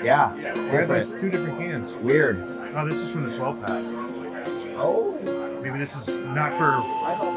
Yeah, Why are these different. two different cans? Weird. Oh, this is from the 12 pack. Oh. Maybe this is not for.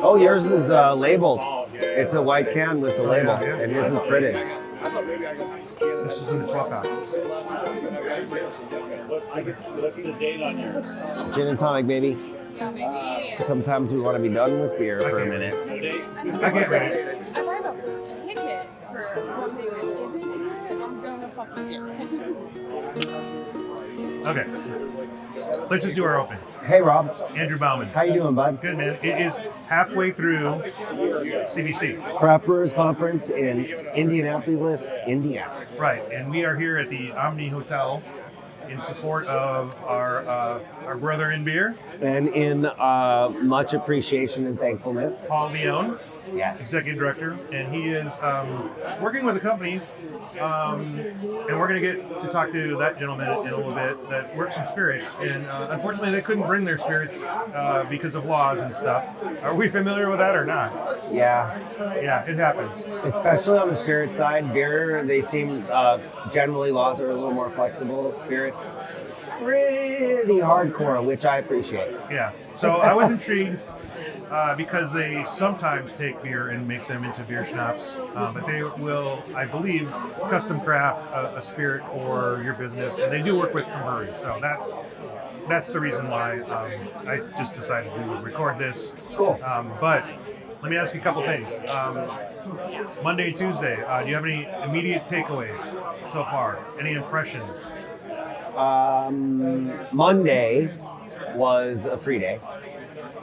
Oh, yours is labeled. It's a white can with the label, yeah. and his is printed. This is in the 12 pack. What's the date on yours? Gin and tonic, baby. Yeah, maybe. Sometimes we want to be done with beer for a minute. No date? I can't read it. I bought a ticket for something that isn't here, and I'm gonna fucking get it. Okay. Let's just do our open. Hey, Rob. Andrew Bauman. How you doing, bud? Good, man. It is halfway through CBC. Craft Brewers Conference in Indianapolis, Indiana. Right, and we are here at the Omni Hotel in support of our brother in beer, And in much appreciation and thankfulness. Paul Leone, Yes. executive director, and he is working with a company, and we're going to get to talk to that gentleman in a little bit that works in spirits. And unfortunately, they couldn't bring their spirits because of laws and stuff. Are we familiar with that or not? Yeah. Yeah, it happens. Especially on the spirit side, beer, they seem generally laws are a little more flexible. Spirits, pretty hardcore, which I appreciate. Yeah. So I was intrigued because they sometimes take beer and make them into beer schnapps, but they will, I believe, custom craft a spirit for your business, and they do work with breweries. So that's the reason why I just decided we would record this. Cool. But let me ask you a couple things. Monday and Tuesday, do you have any immediate takeaways so far? Any impressions? Monday was a free day.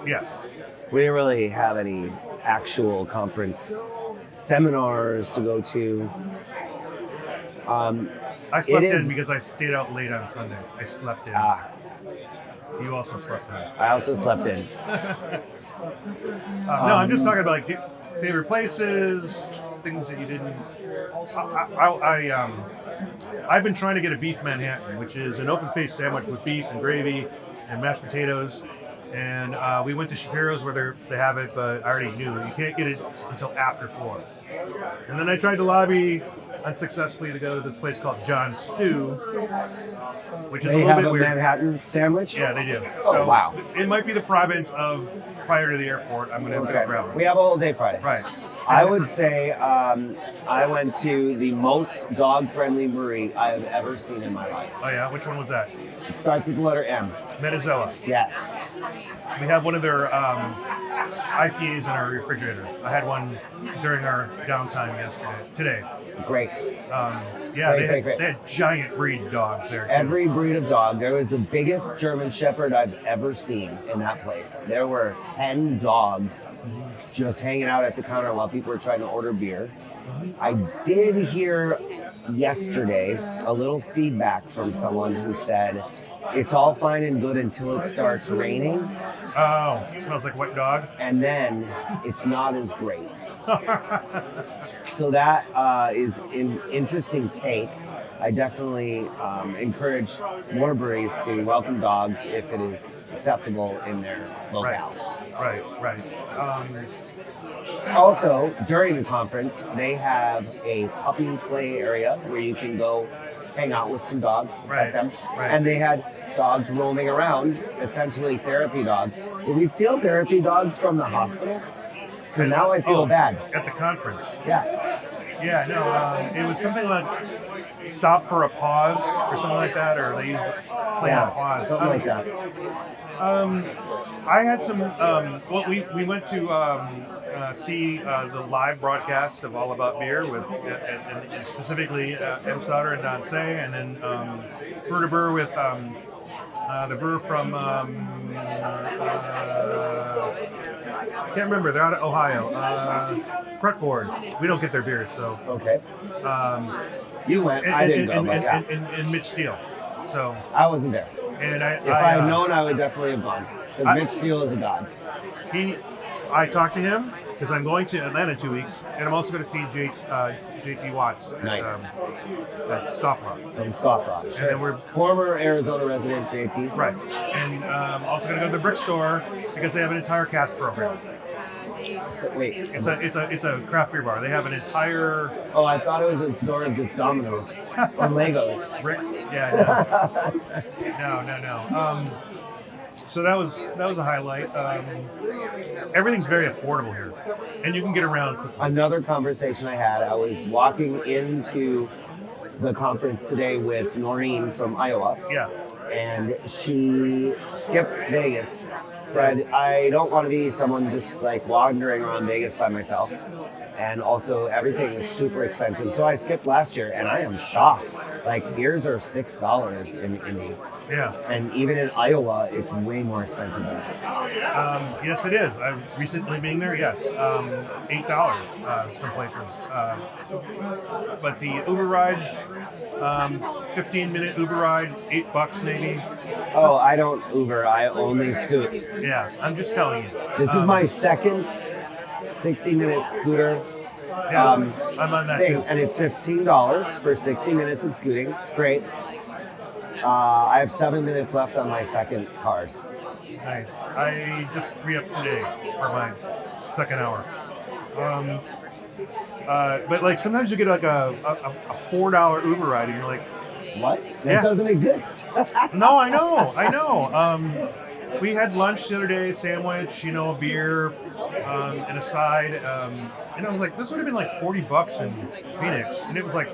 Yes. We didn't really have any actual conference seminars to go to. I slept It is- in because I stayed out late on Sunday. I slept in. You also slept in. I also slept in. No, I'm just talking about like favorite places, things that you didn't. I've been trying to get a beef Manhattan, which is an open-faced sandwich with beef and gravy and mashed potatoes. And we went to Shapiro's where they have it, but I already knew you can't get it until after 4. And then I tried to lobby unsuccessfully to go to this place called John Stew, which is They a little have bit a weird. Manhattan sandwich? Yeah, they do. Oh, So wow. It might be the province of prior to the airport. I'm going to have to go grab it. We have a whole day Friday. Right. I would say I went to the most dog-friendly brewery I have ever seen in my life. Oh yeah, which one was that? It starts with the letter M. Metazella. Yes. We have one of their IPAs in our refrigerator. I had one during our downtime today. Great. Yeah, Great. they had giant breed dogs there. Too. Every breed of dog. There was the biggest German Shepherd I've ever seen in that place. There were 10 dogs just hanging out at the counter while people were trying to order beer. I did hear yesterday a little feedback from someone who said, it's all fine and good until it starts raining, Oh, it smells like wet dog. and then it's not as great. So that is an interesting take. I definitely encourage more breweries to welcome dogs if it is acceptable in their locale. Right. Also, during the conference, they have a puppy play area where you can go hang out with some dogs, Right, pet them. right. And they had dogs roaming around, essentially therapy dogs. Did we steal therapy dogs from the hospital? Because now I feel bad. At the conference. Yeah. Yeah, no, it was something like stop for a pause or something like that, or they used play on pause. Something like that. I had some. Well, we went to see the live broadcast of All About Beer with, and specifically M. Sauter and Don Say, and then Brew to Brew with the brewer from. I can't remember. They're out of Ohio. Fretboard. We don't get their beers, so. Okay. You went. I didn't go, but yeah. And Mitch Steele. So. I wasn't there. And If I had known, I would definitely have gone. Because Mitch Steele is a god. I talked to him, because I'm going to Atlanta in 2 weeks, and I'm also going to see JP Watts Nice. at Scoff Rock. From Scoff Rock. And then we're Former Arizona resident JP. right, and also going to go to the Brick Store because they have an entire cast program. So, wait. It's a craft beer bar. They have an entire Oh, I thought it was a store of just Domino's or Legos. bricks. Yeah, no. So that was a highlight. Everything's very affordable here, and you can get around quickly. Another conversation I had, I was walking into the conference today with Noreen from Iowa, Yeah, and she skipped Vegas. Said, I don't want to be someone just like wandering around Vegas by myself. And also, everything is super expensive. So I skipped last year, and I am shocked. Like, beers are $6 in Indy. yeah. And even in Iowa, it's way more expensive than that. Yes, it is. I've recently been there. Yes, $8 some places. But the Uber rides, 15-minute Uber ride, $8 maybe. Oh, I don't Uber, I only scoot. Yeah, I'm just telling you. This is my second 60-minute scooter Yeah, I'm on that thing, too. and it's $15 for 60 minutes of scooting. It's great. I have 7 minutes left on my second card. Nice. I just re-upped today for my second hour. But like sometimes you get like a $4 Uber ride, and you're like, What? That Yeah. doesn't exist. no, I know. We had lunch the other day, sandwich, a beer, and a side. And I was like, this would have been like $40 in Phoenix, and it was like,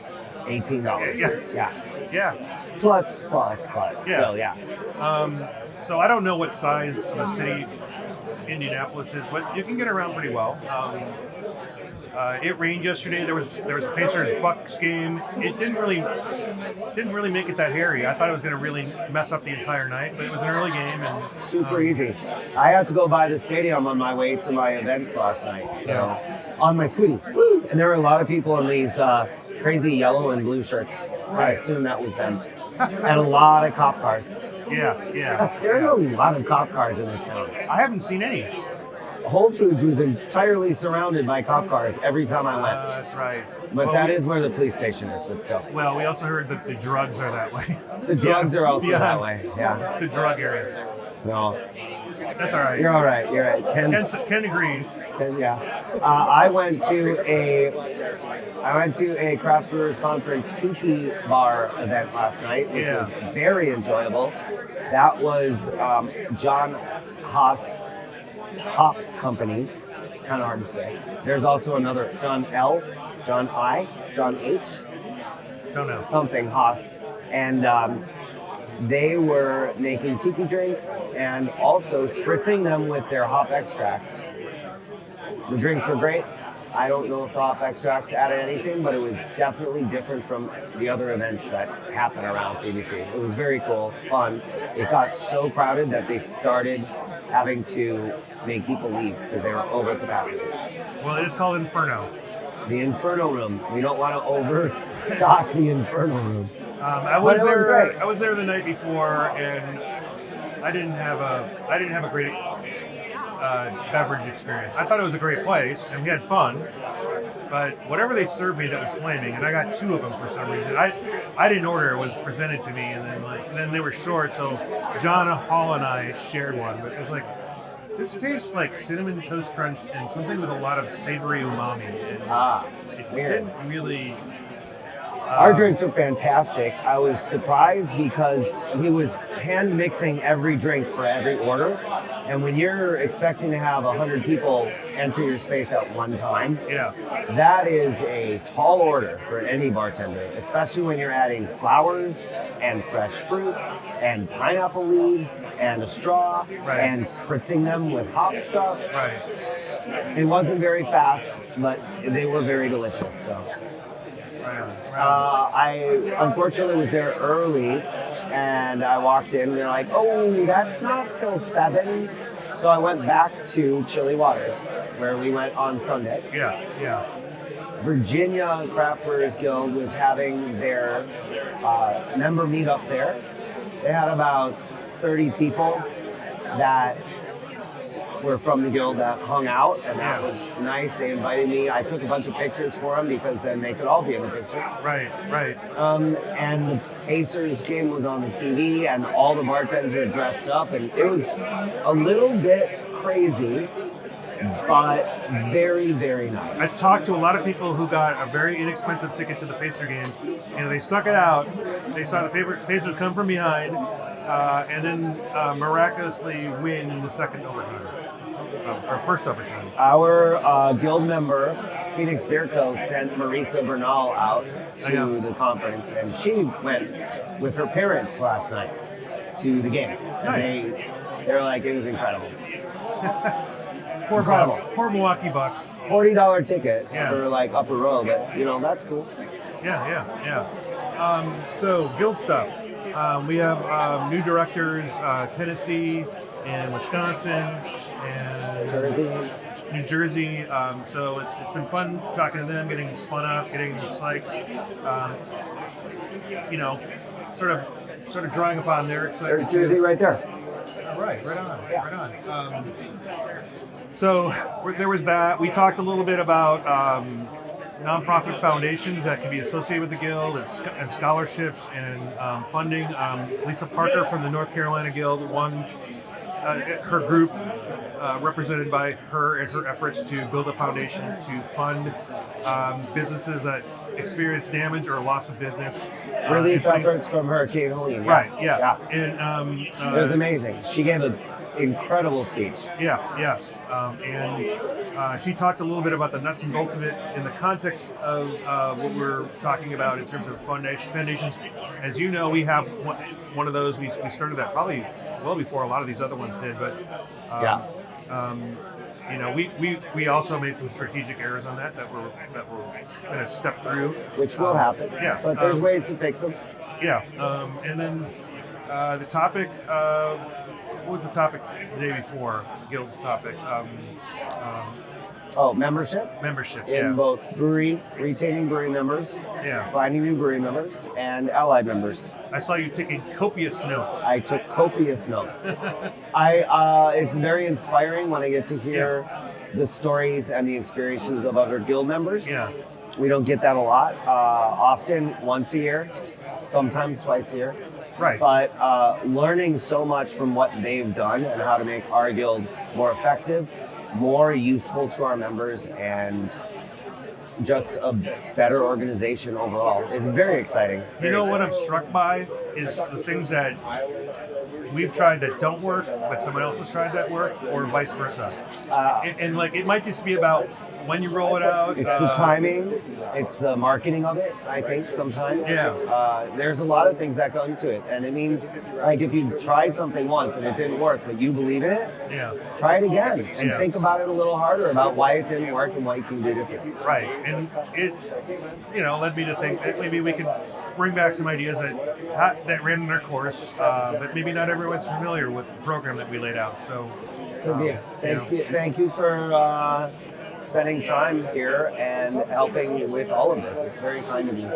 $18. yeah. Plus. Yeah. Still, yeah. So I don't know what size of a city Indianapolis is, but you can get around pretty well. It rained yesterday. There was a Pacers Bucks game. It didn't really make it that hairy. I thought it was going to really mess up the entire night, but it was an early game and Super easy. I had to go by the stadium on my way to my events last night. So on my scooty. And there were a lot of people in these crazy yellow and blue shirts. I assume that was them. And a lot of cop cars. Yeah. There's a lot of cop cars in this town. I haven't seen any. Whole Foods was entirely surrounded by cop cars every time I went. That's right. But Well, that is where the police station is, but still. Well, we also heard that the drugs are that way. The drugs Yeah. are also Yeah. that way. Yeah. The drug area. No. That's all right. You're all right. You're right. Ken agreed. Yeah. I went to a craft brewers conference tiki bar event last night, which Yeah. was very enjoyable. That was John Hopp's company. It's kind of hard to say. There's also another John L, John I, John H, Don't know. something Haas, and they were making tiki drinks and also spritzing them with their hop extracts. The drinks were great. I don't know if the hop extracts added anything, but it was definitely different from the other events that happen around CBC. It was very cool, fun. It got so crowded that they started having to make people leave because they were over capacity. Well, it is called Inferno. The Inferno Room. We don't want to overstock the Inferno Room. I But it was great. I was there the night before, and I didn't have a great beverage experience. I thought it was a great place, and we had fun. But whatever they served me that was flaming, and I got 2 of them for some reason. I didn't order; it was presented to me, and then they were short. So John Hall and I shared one, but it was like, this tastes like cinnamon toast crunch and something with a lot of savory umami. And it weird. didn't really. Our drinks were fantastic. I was surprised because he was hand mixing every drink for every order. And when you're expecting to have 100 people enter your space at one time, Yeah. that is a tall order for any bartender, especially when you're adding flowers and fresh fruits and pineapple leaves and a straw Right. and spritzing them with hop stuff. Right. It wasn't very fast, but they were very delicious. So. I unfortunately was there early, and I walked in, and they're like, "Oh, that's not till 7." So I went back to Chili Waters, where we went on Sunday. Yeah. Virginia Craft Brewers Guild was having their member meetup there. They had about 30 people that were from the guild that hung out, and that Yeah. was nice. They invited me. I took a bunch of pictures for them because then they could all be in the picture. Right. And the Pacers game was on the TV, and all the bartenders were dressed up, and it was a little bit crazy, but very, very nice. I talked to a lot of people who got a very inexpensive ticket to the Pacer game, and they stuck it out. They saw the Pacers come from behind, and then miraculously win in the second overtime, or first overtime. Our guild member, Phoenix Beer Co., sent Marisa Bernal out to Yeah. the conference, and she went with her parents last night to the game. And Nice. they're like, it was incredible. Poor Incredible. Bucks, poor Milwaukee Bucks. $40 ticket Yeah. for like upper row, but that's cool. Yeah. So guild stuff. We have new directors, Tennessee and Wisconsin and Jersey. New Jersey. So it's been fun talking to them, getting spun up, getting psyched. Sort of drawing upon their excitement. There's Jersey right there. Right on. So there was that. We talked a little bit about nonprofit foundations that can be associated with the guild and scholarships and funding. Lisa Parker from the North Carolina Guild won her group, represented by her and her efforts to build a foundation to fund businesses that experience damage or loss of business. Relief including- efforts from Hurricane Helene. Right, yeah. And It was amazing. She gave an incredible speech. Yes. And she talked a little bit about the nuts and bolts of it in the context of what we're talking about in terms of foundations. As you know, we have one of those. We started that probably well before a lot of these other ones did. But we also made some strategic errors on that we're going to step through. Which will happen. Yeah. But there's ways to fix them. Yeah. And then the topic. What was the topic the day before? Guild's topic. Membership Membership. in both retaining brewery members, Yeah. finding new brewery members, and allied members. I saw you taking copious notes. I took copious notes. It's very inspiring when I get to hear the stories and the experiences of other guild members. Yeah. We don't get that a lot. Often once a year, sometimes twice a year. Right. But learning so much from what they've done and how to make our guild more effective, more useful to our members, and just a better organization overall is very exciting. You know what I'm struck by is the things that we've tried that don't work, but someone else has tried that work, or vice versa. And like it might just be about when you roll it out. It's the timing, it's the marketing of it, I think, sometimes. Yeah. There's a lot of things that go into it. And it means, like, if you tried something once and it didn't work, but you believe in it, Yeah. try it again. And Yeah. think about it a little harder about why it didn't work and what you can do differently. Right. And it, led me to think that maybe we could bring back some ideas that ran in our course, but maybe not everyone's familiar with the program that we laid out. So. Could be. Thank you for spending time here and helping with all of this. It's very kind of you.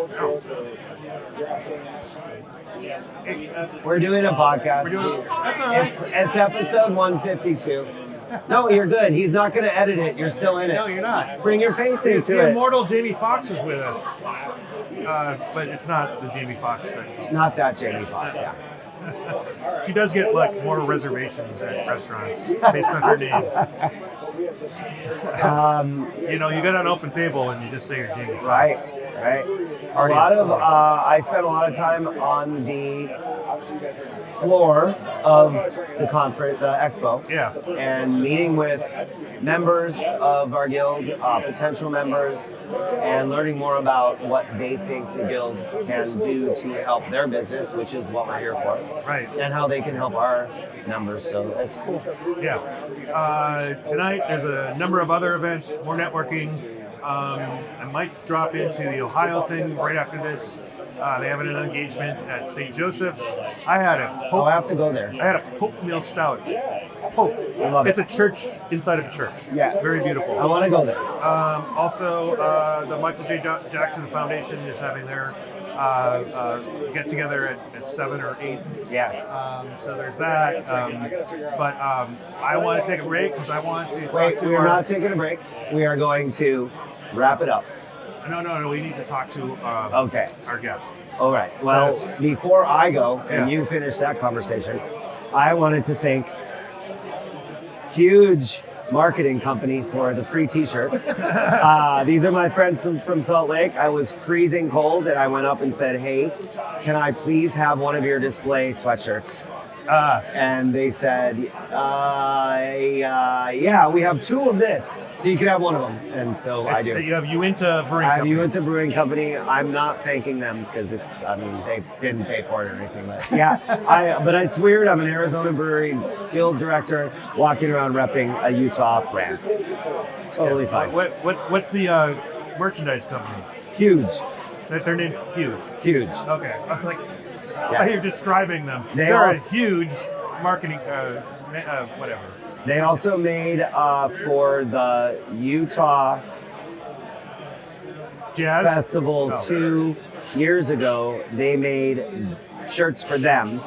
We're doing a podcast. That's all right. It's episode 152. No, you're good. He's not going to edit it. You're still in it. No, you're not. Bring your face The into it. immortal Jamie Foxx is with us, but it's not the Jamie Foxx thing. Not that Jamie Foxx, yeah. She does get like more reservations at restaurants based on her name. You get an open table and you just say you're Jamie Foxx. Right. I spent a lot of time on the floor of the conference, the expo. Yeah. And meeting with members of our guild, potential members, and learning more about what they think the guild can do to help their business, which is what we're here for. Right. And how they can help our members. So it's cool. Yeah. Tonight there's a number of other events, more networking. I might drop into the Ohio thing right after this. They have an engagement at St. Joseph's. I had a I have to go there. I had a Pope Meal Stout. Pope. I love It's it. a church inside of a church. Yes. Very beautiful. I want to go there. Also, the Michael J. Jackson Foundation is having their get together at 7 or 8. Yes. So there's that. But I want to take a break because I want to. Wait, talk to we are our- not taking a break. We are going to wrap it up. No. We need to talk to Okay. our guest. All right. Well, Yes. before I go and Yeah. you finish that conversation, I wanted to thank huge marketing company for the free t-shirt. These are my friends from Salt Lake. I was freezing cold and I went up and said, hey, can I please have one of your display sweatshirts? And they said, yeah, we have 2 of this, so you can have one of them. And so I do. You have Uinta Brewing I have Company. Uinta Brewing Company. I'm not thanking them because they didn't pay for it or anything. But yeah, but it's weird. I'm an Arizona Brewery Guild director walking around repping a Utah brand. It's totally fine. What's the merchandise company? Huge, They're named Huge. huge. Okay. I was like, Yeah. you're describing them. They They're a also- huge marketing, whatever. They also made for the Utah Jazz Festival Oh. 2 years ago. They made shirts for them.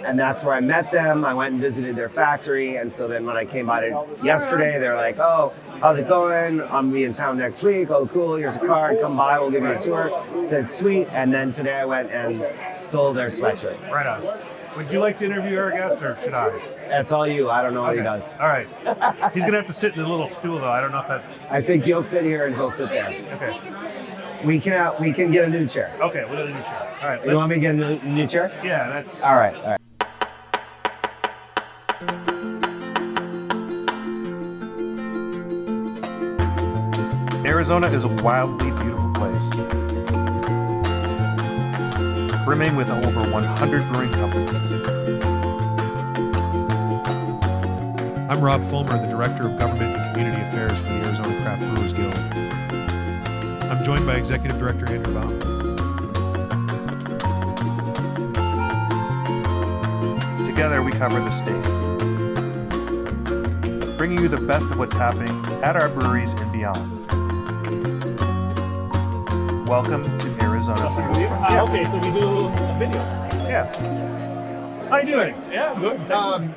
And that's where I met them. I went and visited their factory. And so then when I came by yesterday, they're like, oh, how's it going? I'm gonna be in town next week. Oh, cool. Here's a card. Come by. We'll give you a tour. Said, sweet. And then today I went and stole their sweatshirt. Right on. Would you like to interview our guest or should I? That's all you. I don't know what he Okay. does. All right. He's gonna have to sit in the little stool though. I don't know if that. I think you'll sit here and he'll sit We there. can, Okay. we can sit in the chair. We can get a new chair. Okay, we'll do a new chair. All right. You want me to get a new chair? Yeah, that's. All right. All right. Arizona is a wildly beautiful place, brimming with over 100 brewing companies. I'm Rob Fulmer, the Director of Government and Community Affairs for the Arizona Craft Brewers Guild. I'm joined by Executive Director Andrew Baum. Together we cover the state, bringing you the best of what's happening at our breweries and beyond. Welcome to Arizona Beer Front. Okay, so we do a video. Yeah. How you doing? Yeah, good. Matan.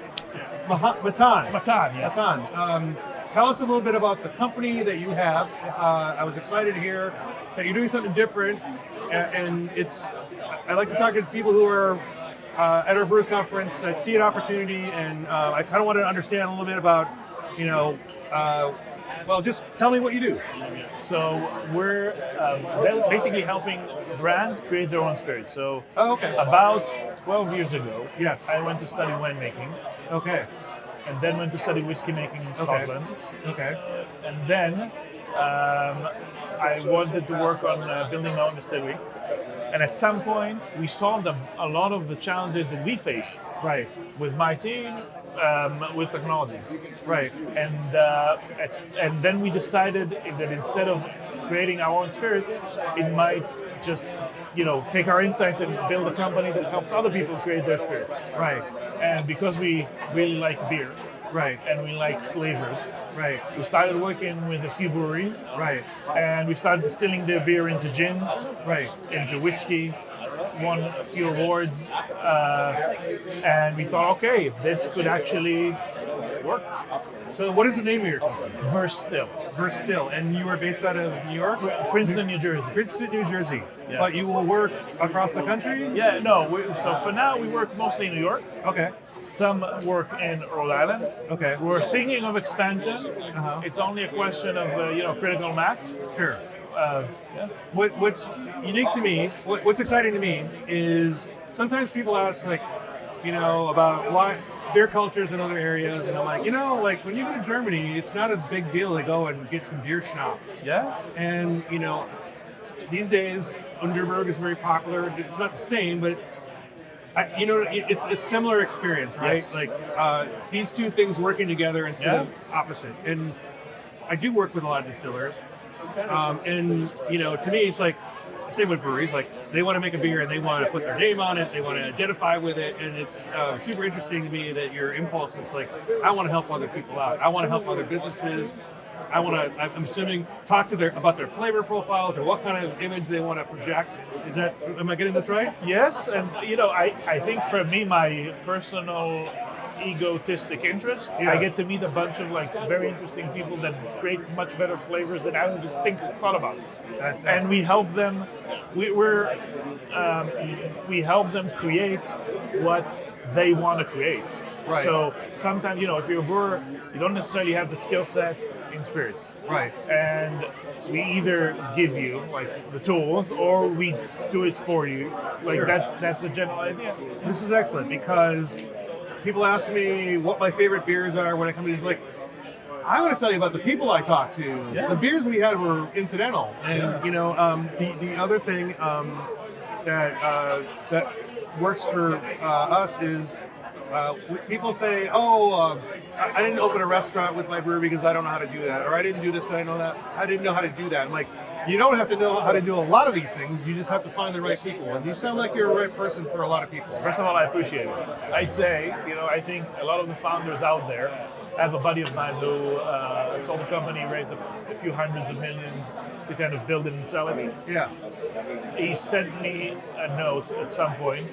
Matan, yes. Matan, tell us a little bit about the company that you have. I was excited to hear that you're doing something different, and I like to talk to people who are at our Brewers Conference that see an opportunity, and I kind of want to understand a little bit about, well, just tell me what you do. So we're basically helping brands create their own spirits. So Oh, okay. about 12 years ago, Yes. I went to study winemaking Okay. and then went to study whiskey making in Okay. Scotland. Okay. And then I wanted to work on building my own distillery. And at some point, we solved a lot of the challenges that we faced Right. with my team, with technologies. Right. And then we decided that instead of creating our own spirits, it might just, take our insights and build a company that helps other people create their spirits. Right. And because we really like beer Right. and we like flavors, Right. we started working with a few breweries, Right. and we started distilling their beer into gins, Right. into whiskey, won a few awards, and we thought, okay, this could actually work. So, what is the name of your company? Verse Still, Verstill, and you are based out of New York, Princeton, New Jersey. Princeton, New Jersey. Yeah. But you will work across the country. Yeah, no. So for now, we work mostly in New York. Okay. Some work in Rhode Island. Okay. We're thinking of expansion. Uh-huh. It's only a question of critical mass. Sure. Yeah. What's unique to me, what's exciting to me, is sometimes people ask about why beer cultures in other areas, and I'm like, when you go to Germany, it's not a big deal to go and get some beer schnapps. Yeah. And these days, Underberg is very popular. It's not the same, but it's a similar experience, right? Yes. Like these two things working together instead of opposite. And I do work with a lot of distillers, and to me, it's like same with breweries. Like they want to make a beer and they want to put their name on it. They want to identify with it, and it's super interesting to me that your impulse is like, I want to help other people out. I want to help other businesses. I'm assuming, talk to about their flavor profiles or what kind of image they want to project. Am I getting this right? Yes, and I think for me, my personal egotistic interest, Yeah. I get to meet a bunch of very interesting people that create much better flavors than I would thought about. And we help them. We help them create what they want to create. Right. So sometimes, if you're a brewer, you don't necessarily have the skill set in spirits. Right. And we either give you the tools or we do it for you. Sure. That's a general idea. This is excellent because people ask me what my favorite beers are when I come in. It's like, I want to tell you about the people I talked to. Yeah. The beers we had were incidental, and the other thing that works for us is people say, I didn't open a restaurant with my brewery because I don't know how to do that, or I didn't do this because I know that. I didn't know how to do that. I'm like, you don't have to know how to do a lot of these things. You just have to find the right people, and you sound like you're the right person for a lot of people. First of all, I appreciate it. I'd say, I think a lot of the founders out there. I have a buddy of mine who sold a company, raised a few hundreds of millions to kind of build it and sell it. Yeah. He sent me a note at some point,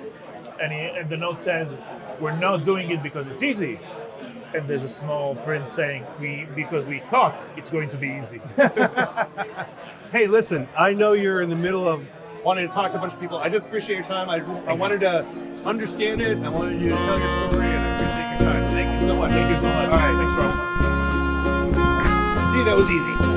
and the note says, "We're not doing it because it's easy." And there's a small print saying, because we thought it's going to be easy. Hey, listen, I know you're in the middle of wanting to talk to a bunch of people. I just appreciate your time. I wanted to understand it. I wanted you to tell your story, and I appreciate your time. Thank you so much. Thank you so much. All right. Thanks, Rob. See, that was easy.